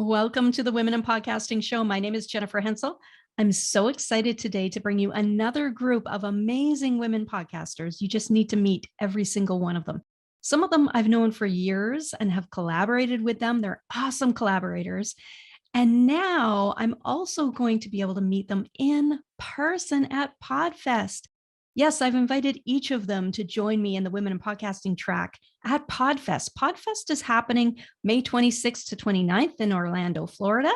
Welcome to the Women in Podcasting Show. My name is Jennifer Henczel. I'm so excited today to bring you another group of amazing women podcasters. You just need to meet every single one of them. Some of them I've known for years and have collaborated with them. They're awesome collaborators. And now I'm also going to be able to meet them in person at PodFest. Yes, I've invited each of them to join me in the Women in Podcasting track at PodFest. PodFest is happening May 26th to 29th in Orlando, Florida.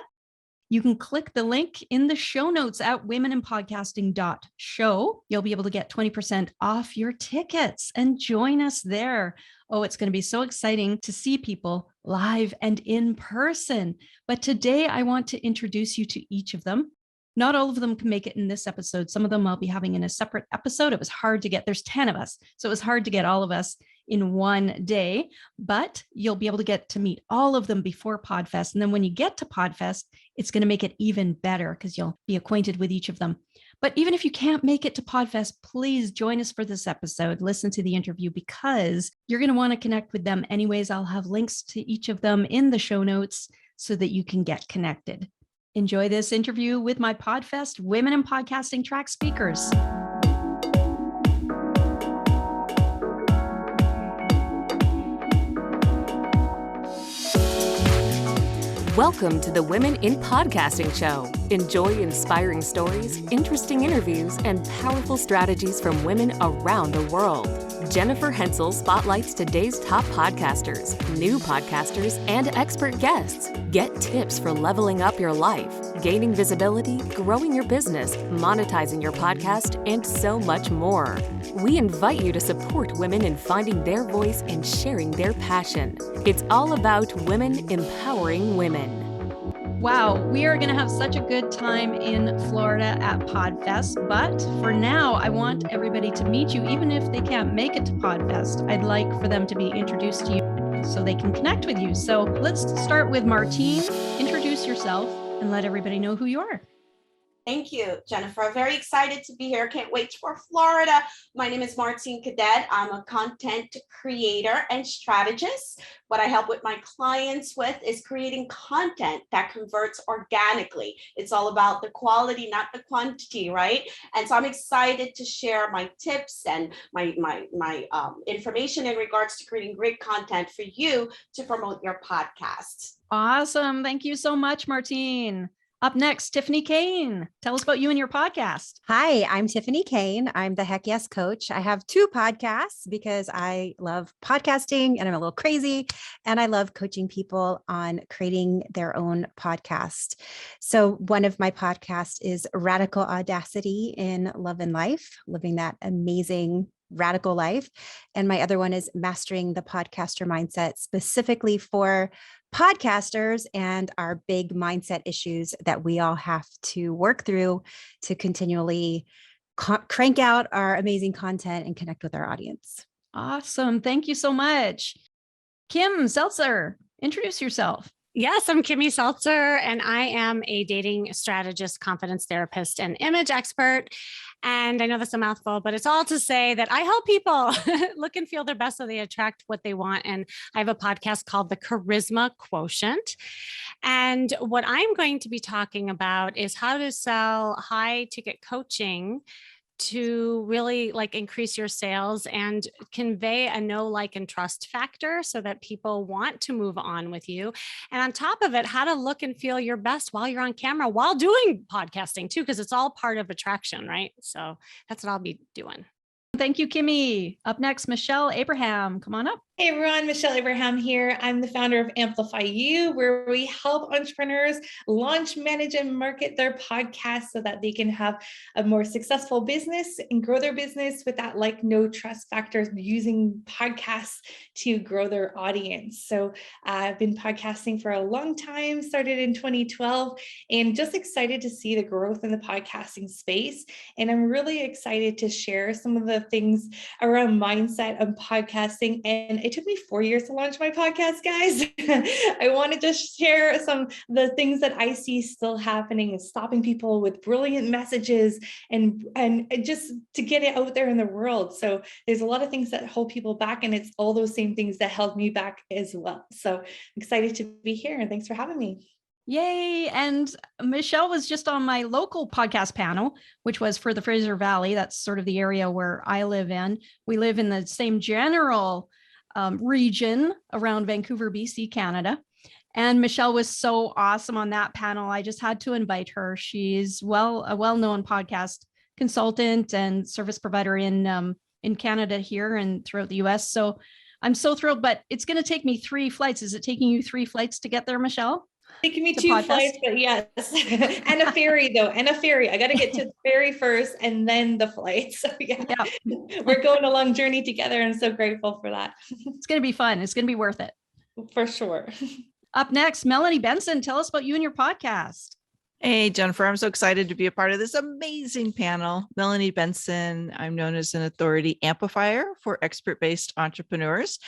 You can click the link in the show notes at womeninpodcasting.show. You'll be able to get 20% off your tickets and join us there. Oh, it's going to be so exciting to see people live and in person. But today I want to introduce you to each of them. Not all of them can make it in this episode. Some of them I'll be having in a separate episode. It was hard to get, there's 10 of us. So it was hard to get all of us in one day, but you'll be able to get to meet all of them before PodFest. And then when you get to PodFest, it's going to make it even better because you'll be acquainted with each of them. But even if you can't make it to PodFest, please join us for this episode. Listen to the interview because you're going to want to connect with them anyways. I'll have links to each of them in the show notes so that you can get connected. Enjoy this interview with my PodFest Women in Podcasting track speakers. Welcome to the Women in Podcasting Show. Enjoy inspiring stories, interesting interviews, and powerful strategies from women around the world. Jennifer Henczel spotlights today's top podcasters, new podcasters, and expert guests. Get tips for leveling up your life, gaining visibility, growing your business, monetizing your podcast, and so much more. We invite you to support women in finding their voice and sharing their passion. It's all about women empowering women. Wow, we are going to have such a good time in Florida at PodFest. But for now, I want everybody to meet you, even if they can't make it to PodFest. I'd like for them to be introduced to you so they can connect with you. So let's start with Martine. Introduce yourself and let everybody know who you are. Thank you, Jennifer. I'm very excited to be here. Can't wait for Florida. My name is Martine Cadet. I'm a content creator and strategist. What I help with my clients with is creating content that converts organically. It's all about the quality, not the quantity, right? And so I'm excited to share my tips and my information in regards to creating great content for you to promote your podcast. Awesome. Thank you so much, Martine. Up next, Tiphany Kane. Tell us about you and your podcast. Hi, I'm Tiphany Kane. I'm the Heck Yes Coach. I have two podcasts because I love podcasting and I'm a little crazy and I love coaching people on creating their own podcast. So one of my podcasts is Radical Audacity in Love and Life, living that amazing radical life. And my other one is Mastering the Podcaster Mindset, specifically for podcasters and our big mindset issues that we all have to work through to continually crank out our amazing content and connect with our audience. Awesome. Thank you so much. Kim Seltzer, introduce yourself. Yes, I'm Kimmy Seltzer, and I am a dating strategist, confidence therapist, and image expert. And I know that's a mouthful, but it's all to say that I help people look and feel their best so they attract what they want. And I have a podcast called The Charisma Quotient. And what I'm going to be talking about is how to sell high ticket coaching to really increase your sales and convey a know, like, and trust factor so that people want to move on with you. And on top of it, how to look and feel your best while you're on camera, while doing podcasting too, because it's all part of attraction, right? So that's what I'll be doing. Thank you, Kimmy. Up next, Michelle Abraham. Come on up. Hey everyone, Michelle Abraham here. I'm the founder of Amplify You, where we help entrepreneurs launch, manage, and market their podcasts so that they can have a more successful business and grow their business with that like, no, trust factors, using podcasts to grow their audience. So I've been podcasting for a long time, started in 2012, and just excited to see the growth in the podcasting space. And I'm really excited to share some of the things around mindset of podcasting. And it took me 4 years to launch my podcast, guys. I wanted to share some of the things that I see still happening and stopping people with brilliant messages and just to get it out there in the world. So there's a lot of things that hold people back, and it's all those same things that held me back as well. So I'm excited to be here, and thanks for having me. Yay. And Michelle was just on my local podcast panel, which was for the Fraser Valley. That's sort of the area where I live in. We live in the same general region around Vancouver, BC, Canada. And Michelle was so awesome on that panel. I just had to invite her. She's a well-known podcast consultant and service provider in Canada here and throughout the US. So I'm so thrilled, but it's going to take me 3 flights. Is it taking you 3 flights to get there, Michelle? Taking me 2 flights, but yes. And a ferry though, and a ferry. I got to get to the ferry first and then the flight. So yeah, we're going a long journey together. And I'm so grateful for that. It's going to be fun. It's going to be worth it. For sure. Up next, Melanie Benson, tell us about you and your podcast. Hey, Jennifer, I'm so excited to be a part of this amazing panel. Melanie Benson, I'm known as an authority amplifier for expert-based entrepreneurs.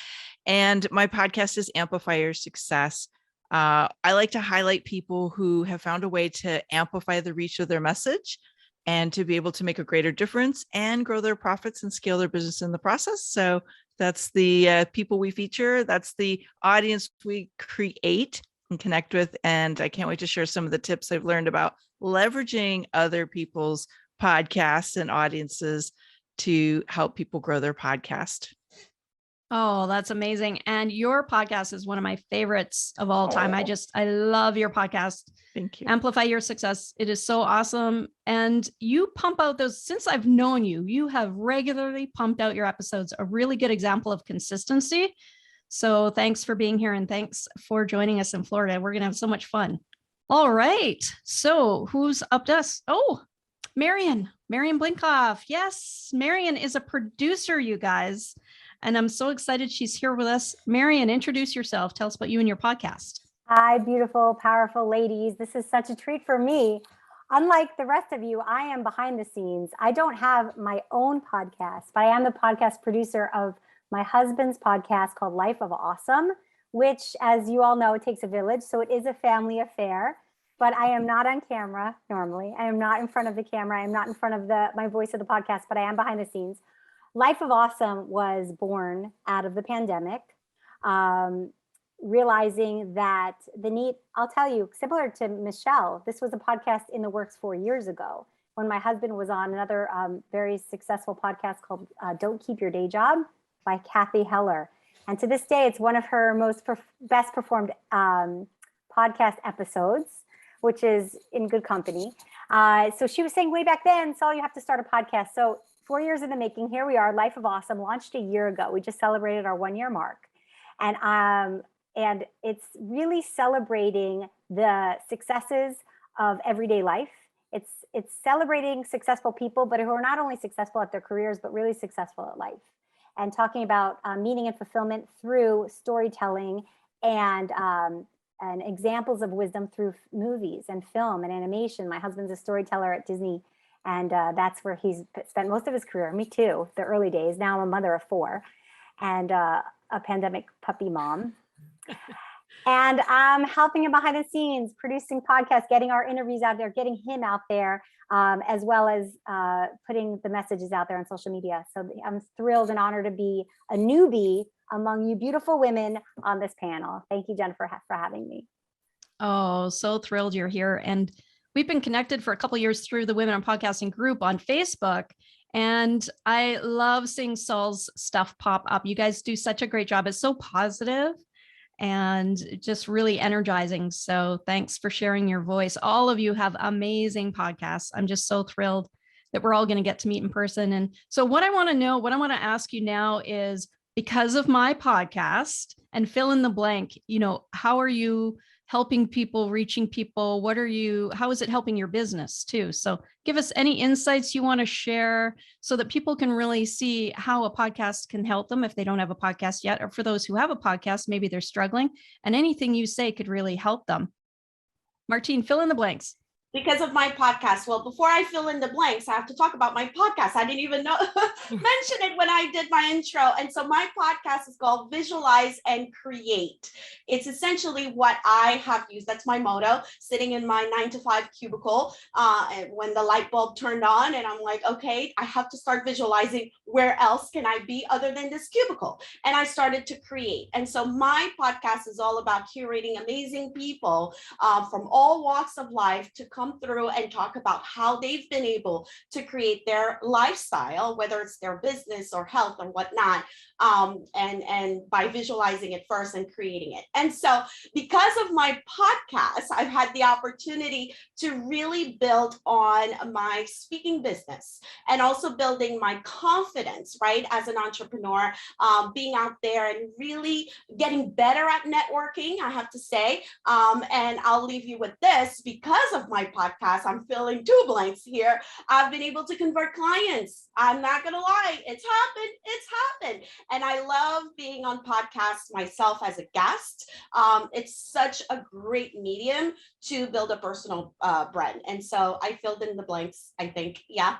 And my podcast is Amplify Your Success. I like to highlight people who have found a way to amplify the reach of their message and to be able to make a greater difference and grow their profits and scale their business in the process. So that's the people we feature. That's the audience we create and connect with. And I can't wait to share some of the tips I've learned about leveraging other people's podcasts and audiences to help people grow their podcast. Oh, that's amazing. And your podcast is one of my favorites of all time. I love your podcast. Thank you. Amplify Your Success. It is so awesome. And you pump out those, since I've known you, you have regularly pumped out your episodes, a really good example of consistency. So thanks for being here and thanks for joining us in Florida. We're going to have so much fun. All right. So who's up to us? Oh, Marion Blinkoff. Yes, Marion is a producer, you guys. And I'm so excited she's here with us. Marion, introduce yourself. Tell us about you and your podcast. Hi, beautiful, powerful ladies. This is such a treat for me. Unlike the rest of you, I am behind the scenes. I don't have my own podcast, but I am the podcast producer of my husband's podcast called Life of Awesome, which, as you all know, it takes a village. So it is a family affair, but I am not on camera normally. I am not in front of the camera. I am not in front of my voice of the podcast, but I am behind the scenes. Life of Awesome was born out of the pandemic, realizing that the need, I'll tell you, similar to Michelle, this was a podcast in the works 4 years ago when my husband was on another very successful podcast called Don't Keep Your Day Job by Kathy Heller. And to this day, it's one of her best performed podcast episodes, which is in good company. So she was saying way back then, Saul, you have to start a podcast. So 4 years in the making, here we are. Life of Awesome launched a year ago. We just celebrated our 1 year mark. And it's really celebrating the successes of everyday life. It's celebrating successful people, but who are not only successful at their careers, but really successful at life. And talking about meaning and fulfillment through storytelling and examples of wisdom through movies and film and animation. My husband's a storyteller at Disney. And that's where he's spent most of his career. Me too, the early days. Now I'm a mother of 4 and a pandemic puppy mom. And I'm helping him behind the scenes, producing podcasts, getting our interviews out there, getting him out there, as well as putting the messages out there on social media. So I'm thrilled and honored to be a newbie among you beautiful women on this panel. Thank you, Jennifer, for having me. Oh, so thrilled you're here. And we've been connected for a couple of years through the Women on Podcasting group on Facebook. And I love seeing Saul's stuff pop up. You guys do such a great job. It's so positive and just really energizing. So thanks for sharing your voice. All of you have amazing podcasts. I'm just so thrilled that we're all going to get to meet in person. And so what I want to ask you now is, because of my podcast and fill in the blank, how are you helping people, reaching people? How is it helping your business too? So give us any insights you want to share so that people can really see how a podcast can help them if they don't have a podcast yet, or for those who have a podcast, maybe they're struggling, and anything you say could really help them. Martine, fill in the blanks. Because of my podcast. Well, before I fill in the blanks, I have to talk about my podcast. I didn't even know mention it when I did my intro. And so my podcast is called Visualize and Create. It's essentially what I have used. That's my motto, sitting in my 9 to 5 cubicle and when the light bulb turned on, and I'm like, okay, I have to start visualizing where else can I be other than this cubicle. And I started to create. And so my podcast is all about curating amazing people from all walks of life to come through and talk about how they've been able to create their lifestyle, whether it's their business or health or whatnot, and by visualizing it first and creating it. And so because of my podcast, I've had the opportunity to really build on my speaking business and also building my confidence, right, as an entrepreneur, being out there and really getting better at networking, I have to say. And I'll leave you with this: because of my podcast, I'm filling 2 blanks here. I've been able to convert clients. I'm not going to lie. It's happened. It's happened. And I love being on podcasts myself as a guest. It's such a great medium to build a personal brand. And so I filled in the blanks, I think. Yeah.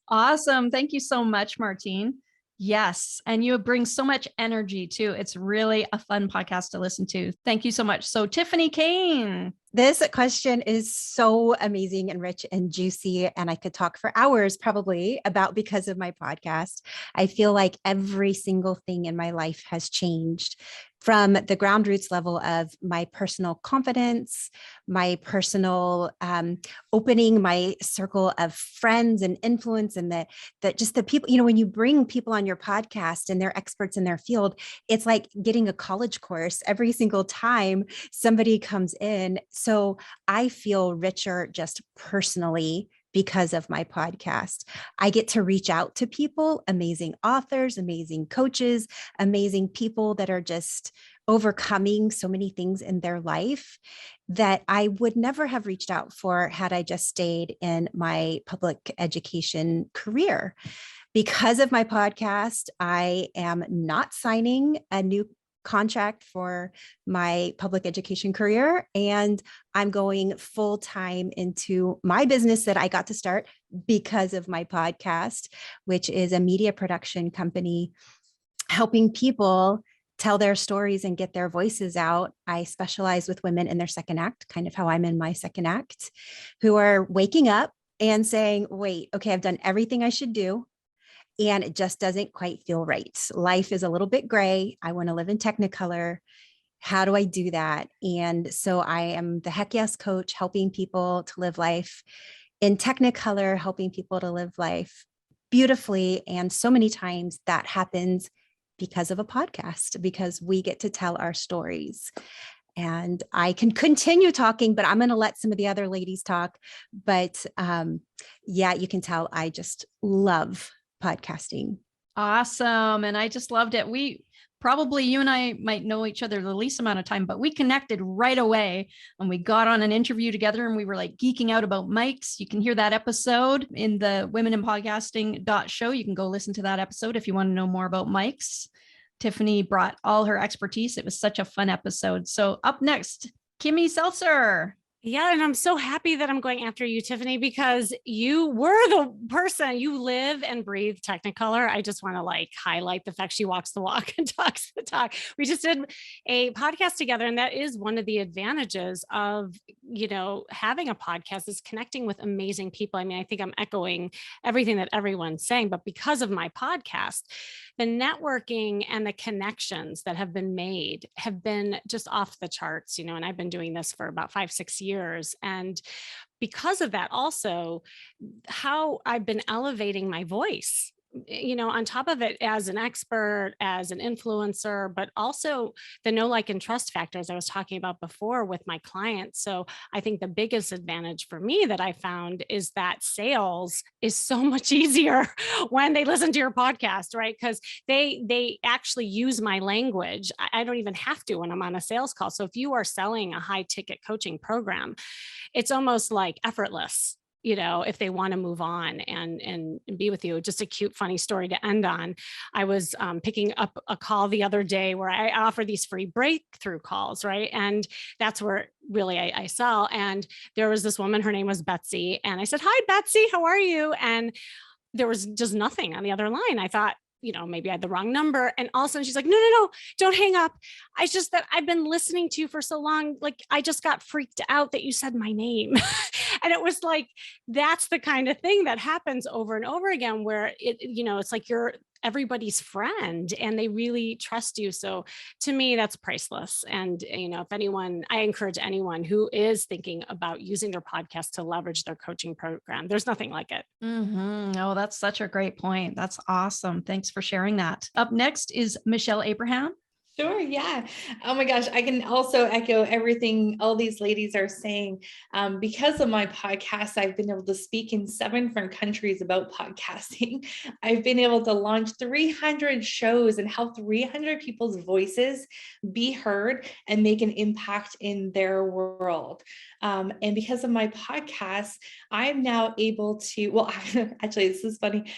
Awesome. Thank you so much, Martine. Yes. And you bring so much energy too. It's really a fun podcast to listen to. Thank you so much. So Tiphany Kane. This question is so amazing and rich and juicy. And I could talk for hours probably about because of my podcast. I feel like every single thing in my life has changed from the ground roots level of my personal confidence, my personal opening my circle of friends and influence, and that just the people, when you bring people on your podcast and they're experts in their field, it's like getting a college course every single time somebody comes in. So I feel richer just personally because of my podcast. I get to reach out to people, amazing authors, amazing coaches, amazing people that are just overcoming so many things in their life that I would never have reached out for had I just stayed in my public education career. Because of my podcast, I am not signing a new contract for my public education career, and I'm going full time into my business that I got to start because of my podcast, which is a media production company helping people tell their stories and get their voices out. I specialize with women in their second act, kind of how I'm in my second act, who are waking up and saying, wait, okay, I've done everything I should do, and it just doesn't quite feel right. Life is a little bit gray. I want to live in Technicolor. How do I do that? And so I am the Heck Yes coach, helping people to live life in Technicolor, helping people to live life beautifully. And so many times that happens because of a podcast, because we get to tell our stories. And I can continue talking, but I'm going to let some of the other ladies talk. But yeah, you can tell I just love podcasting. Awesome. And I just loved it. You and I might know each other the least amount of time, but we connected right away and we got on an interview together and we were like geeking out about mics. You can hear that episode in the Women in Podcasting show. You can go listen to that episode if you want to know more about mics. Tiphany brought all her expertise. It was such a fun episode. So up next, Kimmy Seltzer. Yeah. And I'm so happy that I'm going after you, Tiphany, because you were the person, you live and breathe Technicolor. I just want to highlight the fact she walks the walk and talks the talk. We just did a podcast together. And that is one of the advantages of, having a podcast, is connecting with amazing people. I mean, I think I'm echoing everything that everyone's saying, but because of my podcast, the networking and the connections that have been made have been just off the charts, and I've been doing this for about 5-6 years. And because of that, also how I've been elevating my voice, on top of it as an expert, as an influencer, but also the know, like, and trust factors I was talking about before with my clients. So I think the biggest advantage for me that I found is that sales is so much easier when they listen to your podcast, right? Because they actually use my language. I don't even have to when I'm on a sales call. So if you are selling a high ticket coaching program, it's almost like effortless. if they want to move on and be with you. Just a cute, funny story to end on. I was picking up a call the other day where I offer these free breakthrough calls, right? And that's where really I sell. And there was this woman, her name was Betsy. And I said, "Hi, Betsy, how are you?" And there was just nothing on the other line. I thought, maybe I had the wrong number. And all of a sudden she's like, no, don't hang up. I just that I've been listening to you for so long. Like, I just got freaked out that you said my name. And it was like, that's the kind of thing that happens over and over again, where it's like you're everybody's friend and they really trust you. So to me, that's priceless. And, I encourage anyone who is thinking about using their podcast to leverage their coaching program. There's nothing like it. Oh, that's such a great point. That's awesome. Thanks for sharing that. Up next is Michelle Abraham. Sure. Yeah. Oh my gosh. I can also echo everything all these ladies are saying. Because of my podcast, I've been able to speak in 7 different countries about podcasting. I've been able to launch 300 shows and help 300 people's voices be heard and make an impact in their world. And because of my podcast, I'm now able to, well, actually, this is funny.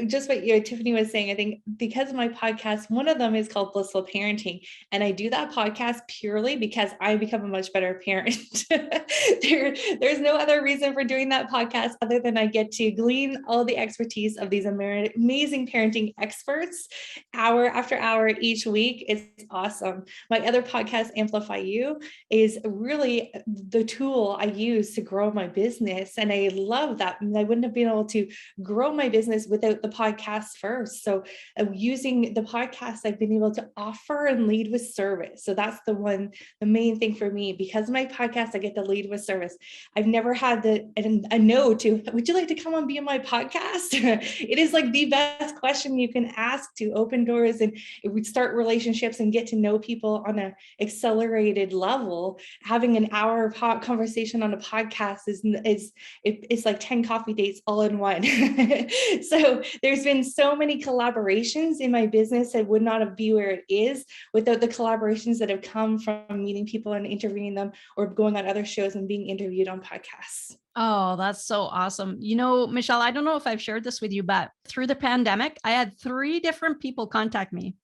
Just what Tiphany was saying, I think because of my podcast, one of them is called Blissful Parenting. And I do that podcast purely because I become a much better parent. There's no other reason for doing that podcast other than I get to glean all the expertise of these amazing parenting experts hour after hour each week. It's awesome. My other podcast, Amplify You, is really the tool I use to grow my business. And I love that. I wouldn't have been able to grow my business without the podcast first. So using the podcast, I've been able to offer and lead with service. So that's the main thing for me. Because of my podcast, I get to lead with service. I've never had a no to, would you like to come and be on my podcast? It is like the best question you can ask to open doors and it would start relationships and get to know people on an accelerated level. Having an hour of hot conversation on a podcast it's like 10 coffee dates all in one. So there's been so many collaborations in my business that would not be where it is without the collaborations that have come from meeting people and interviewing them or going on other shows and being interviewed on podcasts. Oh, that's so awesome. Michelle, I don't know if I've shared this with you, but through the pandemic, I had 3 different people contact me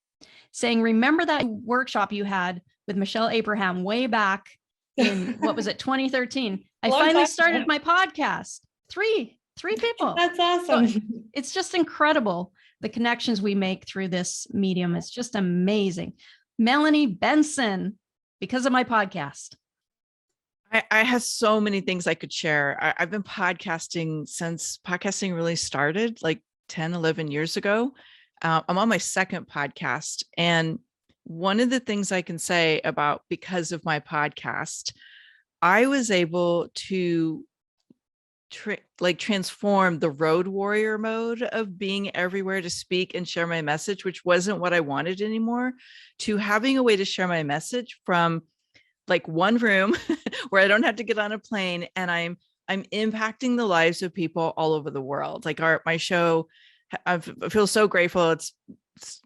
saying, remember that workshop you had with Michelle Abraham way back in, 2013? I finally started my podcast. 3 people. That's awesome. So it's just incredible. The connections we make through this medium is just amazing. Melanie Benson, because of my podcast. I have so many things I could share. I've been podcasting since podcasting really started, like 10, 11 years ago. I'm on my 2nd podcast. And one of the things I can say about because of my podcast, I was able to transform the road warrior mode of being everywhere to speak and share my message, which wasn't what I wanted anymore, to having a way to share my message from like one room where I don't have to get on a plane and I'm impacting the lives of people all over the world. Like my show, I feel so grateful. It's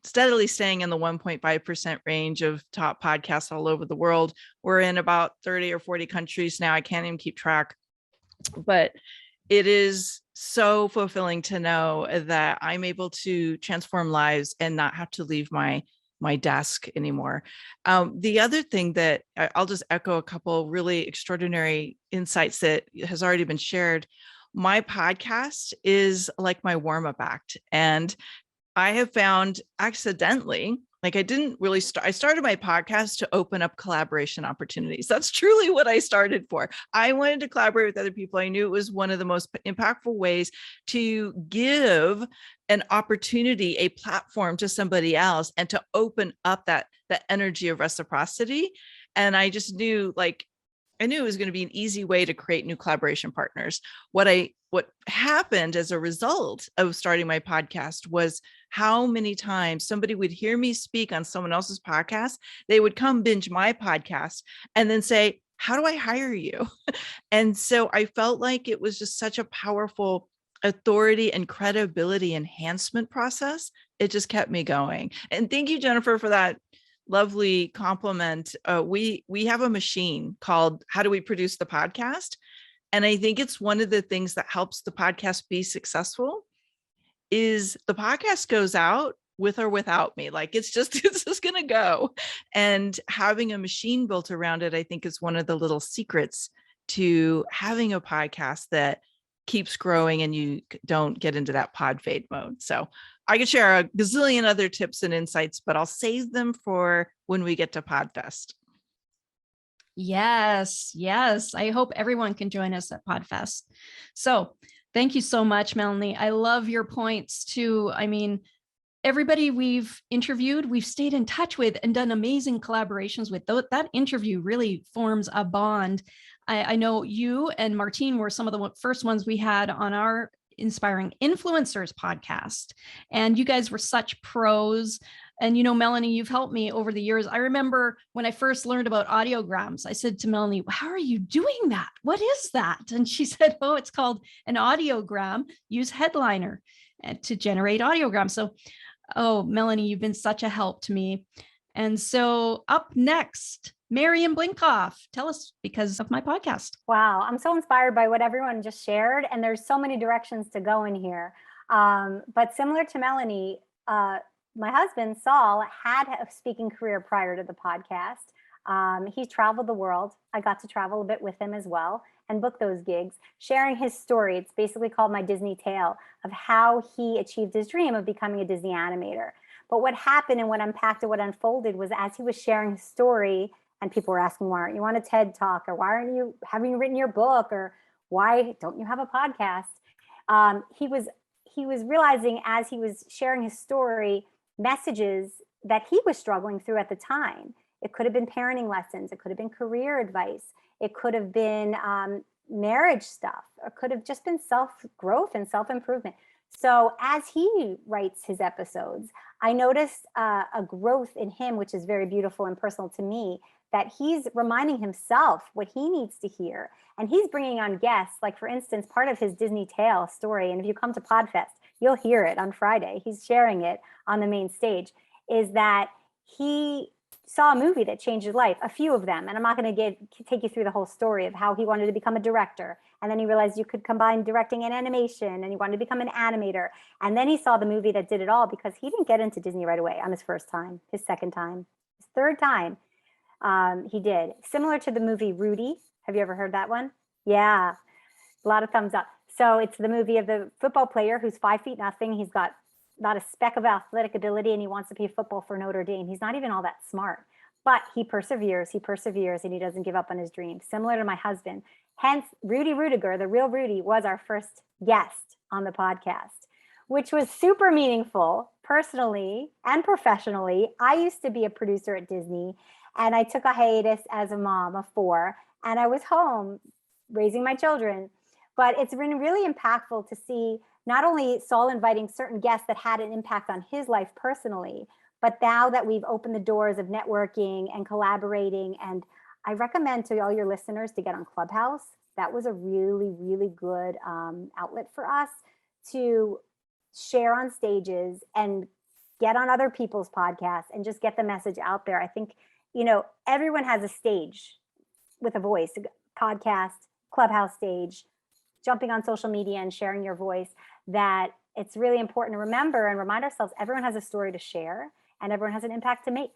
steadily staying in the 1.5% range of top podcasts all over the world. We're in about 30 or 40 countries now. I can't even keep track. But it is so fulfilling to know that I'm able to transform lives and not have to leave my desk anymore. The other thing that I'll just echo a couple really extraordinary insights that has already been shared. My podcast is like my warm-up act. And I have found accidentally, like I didn't really I started my podcast to open up collaboration opportunities. That's truly what I started for. I wanted to collaborate with other people. I knew it was one of the most impactful ways to give an opportunity, a platform to somebody else and to open up that energy of reciprocity. And I just knew I knew it was going to be an easy way to create new collaboration partners. What happened as a result of starting my podcast was how many times somebody would hear me speak on someone else's podcast. They would come binge my podcast and then say, how do I hire you? And so I felt like it was just such a powerful authority and credibility enhancement process. It just kept me going. And thank you, Jennifer, for that lovely compliment. We have a machine called How Do We Produce the Podcast? And I think it's one of the things that helps the podcast be successful is the podcast goes out with or without me. Like it's just going to go. And having a machine built around it, I think is one of the little secrets to having a podcast that keeps growing and you don't get into that pod fade mode. So I could share a gazillion other tips and insights, but I'll save them for when we get to Podfest. Yes, yes. I hope everyone can join us at Podfest. So thank you so much, Melanie. I love your points too. I mean, everybody we've interviewed, we've stayed in touch with and done amazing collaborations with. That interview really forms a bond. I know you and Martine were some of the first ones we had on our Inspiring Influencers podcast. And you guys were such pros. And, you know, Melanie, you've helped me over the years. I remember when I first learned about audiograms, I said to Melanie, how are you doing that? What is that? And she said, oh, it's called an audiogram. Use Headliner to generate audiograms. So, oh, Melanie, you've been such a help to me. And so up next, Marion Blinkoff, tell us because of my podcast. Wow, I'm so inspired by what everyone just shared. And there's so many directions to go in here. But similar to Melanie, my husband, Saul, had a speaking career prior to the podcast. He traveled the world. I got to travel a bit with him as well and book those gigs, sharing his story. It's basically called My Disney Tale of how he achieved his dream of becoming a Disney animator. But what happened and what unpacked and what unfolded was as he was sharing his story, and people were asking, why aren't you on a TED Talk? Or why aren't you, having written your book? Or why don't you have a podcast? He was realizing as he was sharing his story, messages that he was struggling through at the time. It could have been parenting lessons. It could have been career advice. It could have been marriage stuff. It could have just been self-growth and self-improvement. So as he writes his episodes, I noticed a growth in him, which is very beautiful and personal to me, that he's reminding himself what he needs to hear. And he's bringing on guests, like for instance, part of his Disney Tale story. And if you come to Podfest, you'll hear it on Friday. He's sharing it on the main stage, is that he saw a movie that changed his life, a few of them. And I'm not going to take you through the whole story of how he wanted to become a director. And then he realized you could combine directing and animation, and he wanted to become an animator. And then he saw the movie that did it all, because he didn't get into Disney right away on his first time, his second time, his third time. He did. Similar to the movie Rudy. Have you ever heard that one? Yeah, a lot of thumbs up. So it's the movie of the football player who's 5'0". He's got not a speck of athletic ability, and he wants to play football for Notre Dame. He's not even all that smart, but he perseveres, and he doesn't give up on his dreams. Similar to my husband. Hence, Rudy Rudiger, the real Rudy, was our first guest on the podcast, which was super meaningful personally and professionally. I used to be a producer at Disney, and I took a hiatus as a mom of 4, and I was home raising my children. But it's been really impactful to see not only Saul inviting certain guests that had an impact on his life personally, but now that we've opened the doors of networking and collaborating. And I recommend to all your listeners to get on Clubhouse. That was a really, really good outlet for us to share on stages and get on other people's podcasts and just get the message out there. I think, you know, everyone has a stage with a voice, podcast, Clubhouse stage, jumping on social media and sharing your voice, that it's really important to remember and remind ourselves everyone has a story to share and everyone has an impact to make.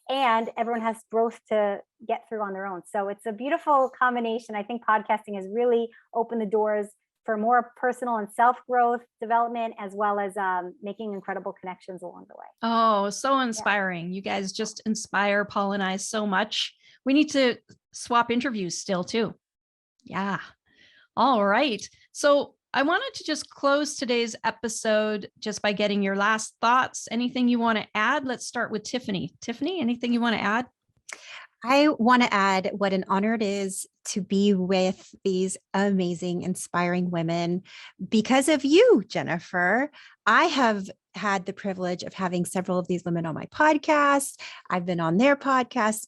And everyone has growth to get through on their own. So it's a beautiful combination. I think podcasting has really opened the doors for more personal and self-growth development, as well as making incredible connections along the way. Oh, so inspiring. Yeah. You guys just inspire Paul and I so much. We need to swap interviews still too. Yeah. All right. So I wanted to just close today's episode just by getting your last thoughts. Anything you want to add? Let's start with Tiphany. Tiphany, anything you want to add? I want to add what an honor it is to be with these amazing, inspiring women. Because of you, Jennifer, I have had the privilege of having several of these women on my podcast. I've been on their podcast.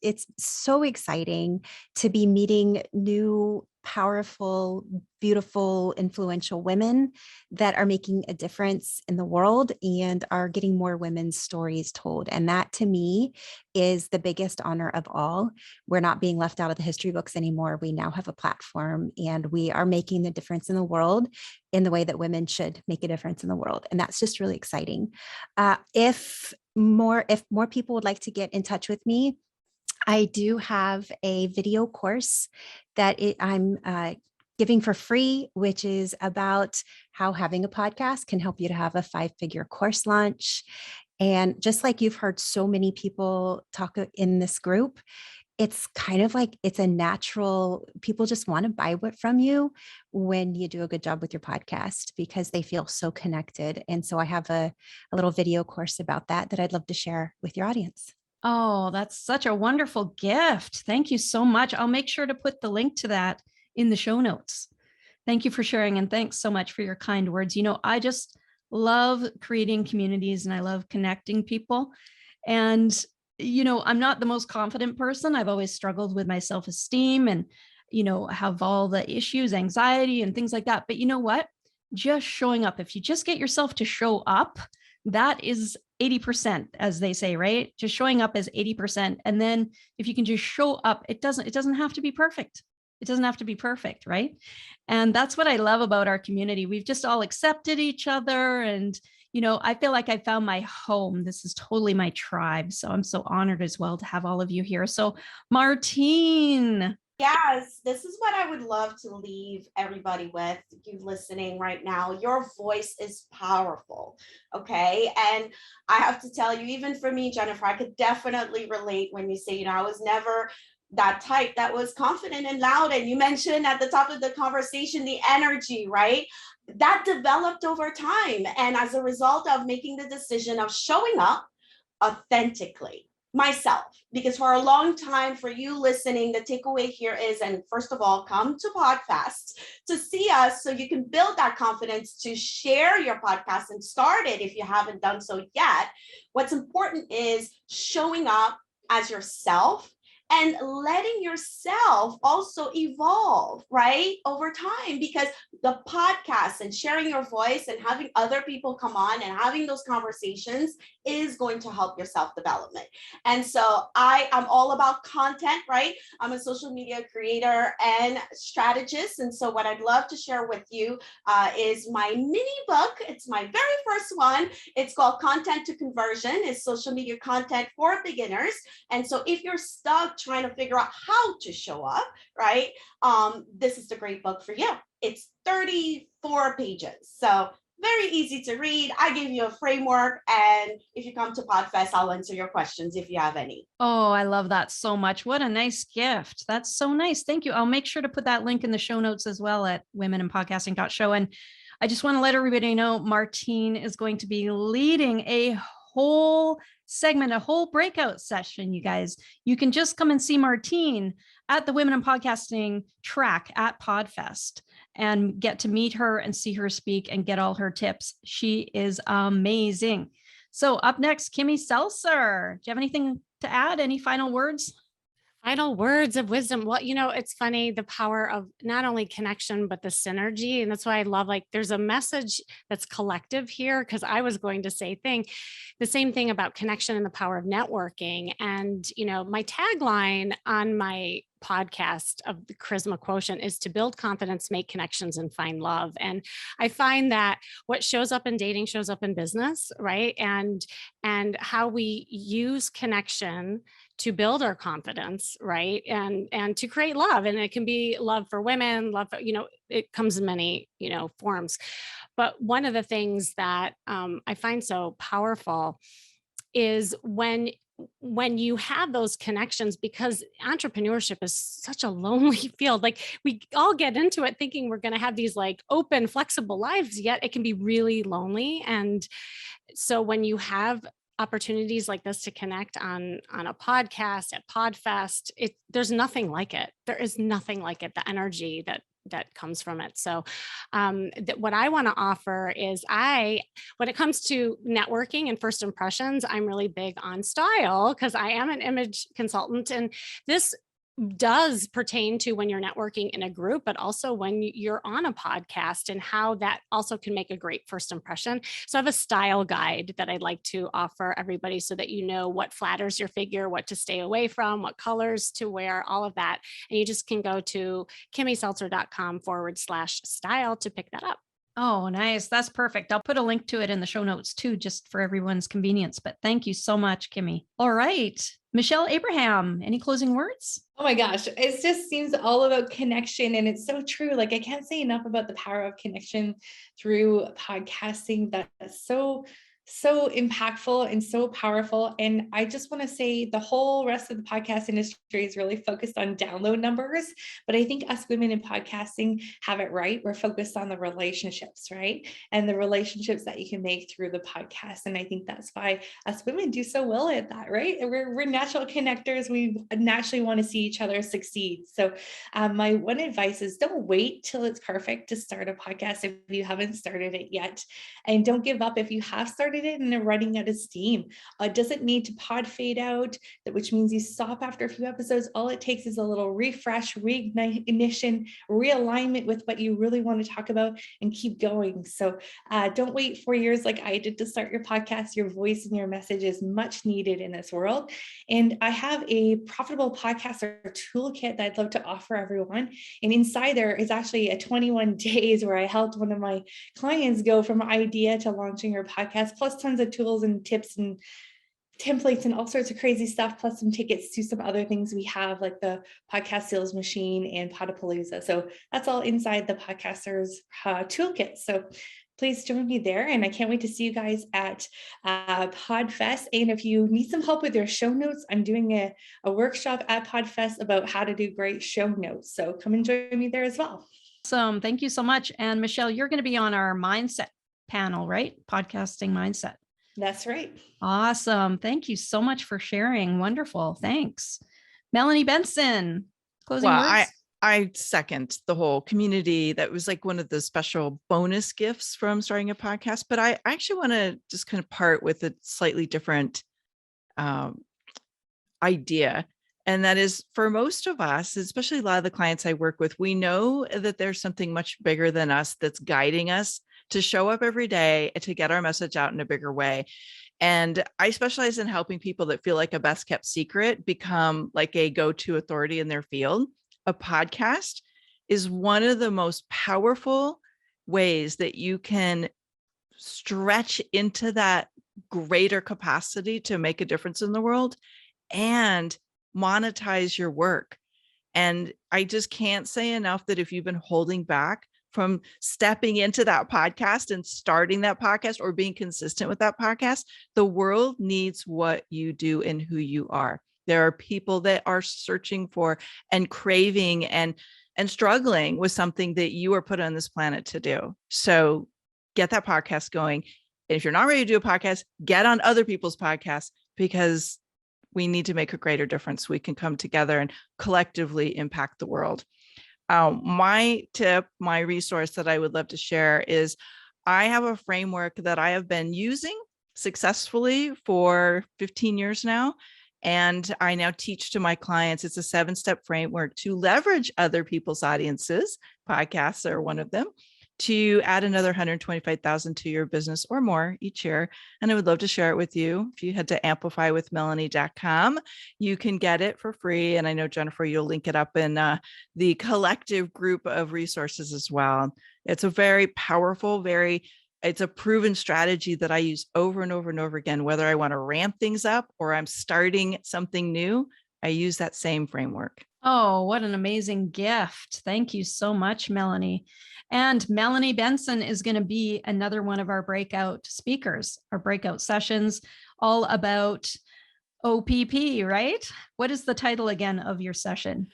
It's so exciting to be meeting new powerful, beautiful, influential women that are making a difference in the world and are getting more women's stories told. And that to me is the biggest honor of all. We're not being left out of the history books anymore. We now have a platform and we are making the difference in the world in the way that women should make a difference in the world. And that's just really exciting. If more people would like to get in touch with me, I do have a video course that I'm giving for free, which is about how having a podcast can help you to have a 5-figure course launch. And just like you've heard so many people talk in this group, it's kind of like it's a natural, people just want to buy what from you when you do a good job with your podcast because they feel so connected. And so I have a little video course about that I'd love to share with your audience. Oh, that's such a wonderful gift. Thank you so much. I'll make sure to put the link to that in the show notes. Thank you for sharing. And thanks so much for your kind words. I just love creating communities and I love connecting people. And, I'm not the most confident person. I've always struggled with my self-esteem and, have all the issues, anxiety and things like that. But you know what? Just showing up, if you just get yourself to show up, that is 80%, as they say, right? Just showing up is 80%. And then if you can just show up, it doesn't have to be perfect. It doesn't have to be perfect, right? And that's what I love about our community. We've just all accepted each other. And, I feel like I found my home. This is totally my tribe. So I'm so honored as well to have all of you here. So Martine. Yes, this is what I would love to leave everybody with, you listening right now. Your voice is powerful, okay? And I have to tell you, even for me, Jennifer, I could definitely relate when you say, I was never that type that was confident and loud. And you mentioned at the top of the conversation, the energy, right? That developed over time. And as a result of making the decision of showing up authentically, myself, because for a long time, for you listening, the takeaway here is, and first of all, come to podcasts to see us so you can build that confidence to share your podcast and start it if you haven't done so yet. What's important is showing up as yourself and letting yourself also evolve, right, over time, because the podcast and sharing your voice and having other people come on and having those conversations is going to help your self-development. And so I am all about content, right? I'm a social media creator and strategist. And so what I'd love to share with you is my mini book. It's my very first one. It's called Content to Conversion. It's social media content for beginners. And so if you're stuck trying to figure out how to show up, right? This is the great book for you. It's 34 pages. So very easy to read. I give you a framework. And if you come to PodFest, I'll answer your questions if you have any. Oh, I love that so much. What a nice gift. That's so nice. Thank you. I'll make sure to put that link in the show notes as well at womeninpodcasting.show. And I just want to let everybody know Martine is going to be leading a whole segment, a whole breakout session, you guys. You can just come and see Martine at the Women in Podcasting track at PodFest and get to meet her and see her speak and get all her tips. She is amazing. So up next, Kimmy Seltzer. Do you have anything to add? Any final words? Final words of wisdom. Well, it's funny, the power of not only connection, but the synergy. And that's why I love, there's a message that's collective here, because I was going to say the same thing about connection and the power of networking. And, my tagline on my podcast of the Charisma Quotient is to build confidence, make connections, and find love. And I find that what shows up in dating shows up in business, right? And how we use connection to build our confidence, right? And to create love. And it can be love for women, love for, it comes in many, forms. But one of the things that I find so powerful is when you have those connections, because entrepreneurship is such a lonely field. We all get into it thinking we're going to have these open, flexible lives, yet it can be really lonely. And so when you have opportunities like this to connect on a podcast at PodFest, there's nothing like it. There is nothing like it. The energy that comes from it. So what I want to offer is when it comes to networking and first impressions, I'm really big on style because I am an image consultant. And this does pertain to when you're networking in a group, but also when you're on a podcast, and how that also can make a great first impression. So I have a style guide that I'd like to offer everybody so that you know what flatters your figure, what to stay away from, what colors to wear, all of that. And you just can go to kimmyseltzer.com/style to pick that up. Oh, nice. That's perfect. I'll put a link to it in the show notes too, just for everyone's convenience. But thank you so much, Kimmy. All right. Michelle Abraham, any closing words? Oh my gosh, it just seems all about connection. And it's so true. Like, I can't say enough about the power of connection through podcasting. That's so impactful and so powerful. And I just want to say the whole rest of the podcast industry is really focused on download numbers. But I think us women in podcasting have it right. We're focused on the relationships, right? And the relationships that you can make through the podcast. And I think that's why us women do so well at that, right? We're natural connectors. We naturally want to see each other succeed. So my one advice is, don't wait till it's perfect to start a podcast if you haven't started it yet. And don't give up if you have started it and they're running out of steam. It doesn't need to pod fade out, which means you stop after a few episodes. All it takes is a little refresh, reignition, realignment with what you really want to talk about, and keep going. So don't wait 4 years like I did to start your podcast. Your voice and your message is much needed in this world. And I have a profitable podcaster toolkit that I'd love to offer everyone. And inside there is actually a 21 days where I helped one of my clients go from idea to launching her podcast, plus tons of tools and tips and templates and all sorts of crazy stuff, plus some tickets to some other things we have, like the podcast sales machine and Podapalooza. So that's all inside the podcaster's toolkit. So please join me there. And I can't wait to see you guys at PodFest. And if you need some help with your show notes, I'm doing a workshop at PodFest about how to do great show notes. So come and join me there as well. Awesome. Thank you so much. And Michelle, you're going to be on our mindset panel, right? Podcasting mindset. That's right. Awesome. Thank you so much for sharing. Wonderful. Thanks. Melanie Benson, closing words. I second the whole community. That was like one of the special bonus gifts from starting a podcast. But I actually want to just kind of part with a slightly different idea. And that is, for most of us, especially a lot of the clients I work with, we know that there's something much bigger than us that's guiding us to show up every day and to get our message out in a bigger way. And I specialize in helping people that feel like a best kept secret become like a go-to authority in their field. A podcast is one of the most powerful ways that you can stretch into that greater capacity to make a difference in the world and monetize your work. And I just can't say enough that if you've been holding back from stepping into that podcast and starting that podcast or being consistent with that podcast, the world needs what you do and who you are. There are people that are searching for and craving and struggling with something that you are put on this planet to do. So get that podcast going. And if you're not ready to do a podcast, get on other people's podcasts, because we need to make a greater difference. We can come together and collectively impact the world. My tip, my resource that I would love to share is I have a framework that I have been using successfully for 15 years now. And I now teach to my clients. It's a 7-step framework to leverage other people's audiences. Podcasts are one of them, to add another 125,000 to your business or more each year. And I would love to share it with you. If you head to amplifywithmelanie.com, you can get it for free. And I know, Jennifer, you'll link it up in the collective group of resources as well. It's a very powerful, it's a proven strategy that I use over and over and over again, whether I want to ramp things up or I'm starting something new. I use that same framework. Oh, what an amazing gift. Thank you so much, Melanie. And Melanie Benson is going to be another one of our breakout speakers, our breakout sessions, all about OPP, right? What is the title again of your session?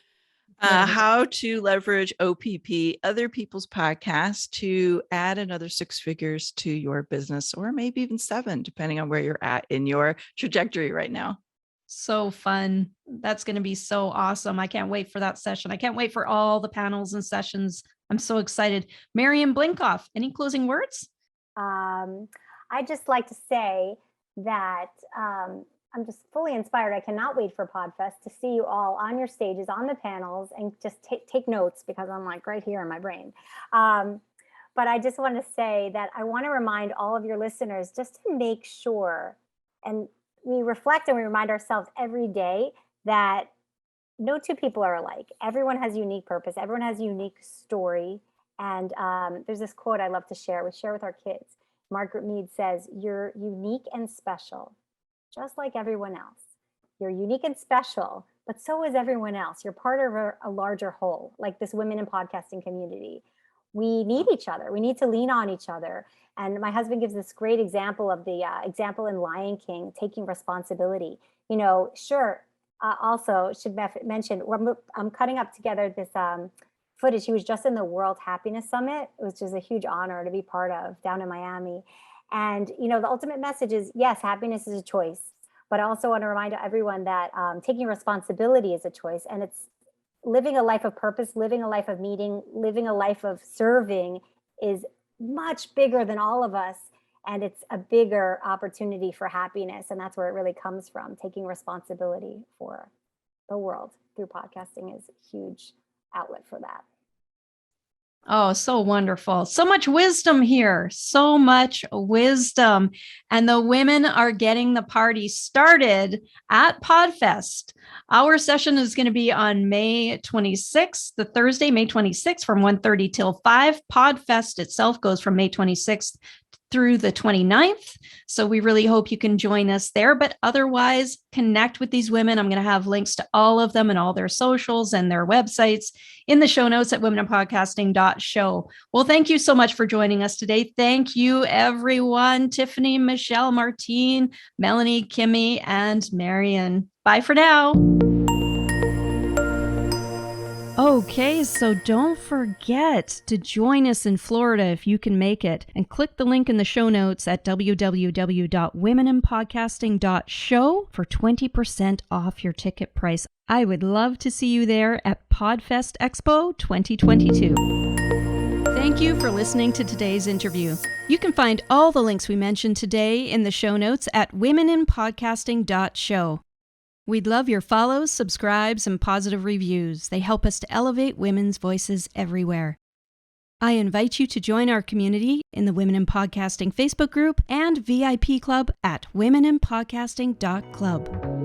How to leverage OPP, other people's podcasts, to add another 6 figures to your business, or maybe even 7, depending on where you're at in your trajectory right now. So fun. That's going to be so awesome. I can't wait for that session. I can't wait for all the panels and sessions. I'm so excited. Marion Blinkoff, any closing words? I just like to say that I'm just fully inspired. I cannot wait for PodFest to see you all on your stages, on the panels, and just take notes, because I'm like right here in my brain. But I just want to say that I want to remind all of your listeners just to make sure, and we reflect and we remind ourselves every day that no two people are alike. Everyone has unique purpose. Everyone has a unique story. And there's this quote I love to share. We share with our kids. Margaret Mead says, "You're unique and special, just like everyone else. You're unique and special, but so is everyone else. You're part of a larger whole, like this women in podcasting community. We need each other. We need to lean on each other." And my husband gives this great example of the example in Lion King, taking responsibility. Sure. Also, should mention, I'm cutting up together this footage. He was just in the World Happiness Summit, which is a huge honor to be part of down in Miami. And, the ultimate message is, yes, happiness is a choice. But I also want to remind everyone that taking responsibility is a choice. And it's living a life of purpose, living a life of meaning, living a life of serving is much bigger than all of us. And it's a bigger opportunity for happiness. And that's where it really comes from. Taking responsibility for the world through podcasting is a huge outlet for that. Oh, so wonderful. So much wisdom here. So much wisdom. And the women are getting the party started at PodFest. Our session is going to be on May 26th, the Thursday, May 26th from 1:30 till 5. PodFest itself goes from May 26th through the 29th. So we really hope you can join us there. But otherwise, connect with these women. I'm going to have links to all of them and all their socials and their websites in the show notes at womeninpodcasting.show. Well, thank you so much for joining us today. Thank you, everyone. Tiphany, Michelle, Martine, Melanie, Kimmy, and Marion. Bye for now. Okay, so don't forget to join us in Florida if you can make it, and click the link in the show notes at www.womeninpodcasting.show for 20% off your ticket price. I would love to see you there at PodFest Expo 2022. Thank you for listening to today's interview. You can find all the links we mentioned today in the show notes at womeninpodcasting.show. We'd love your follows, subscribes, and positive reviews. They help us to elevate women's voices everywhere. I invite you to join our community in the Women in Podcasting Facebook group and VIP club at womeninpodcasting.club.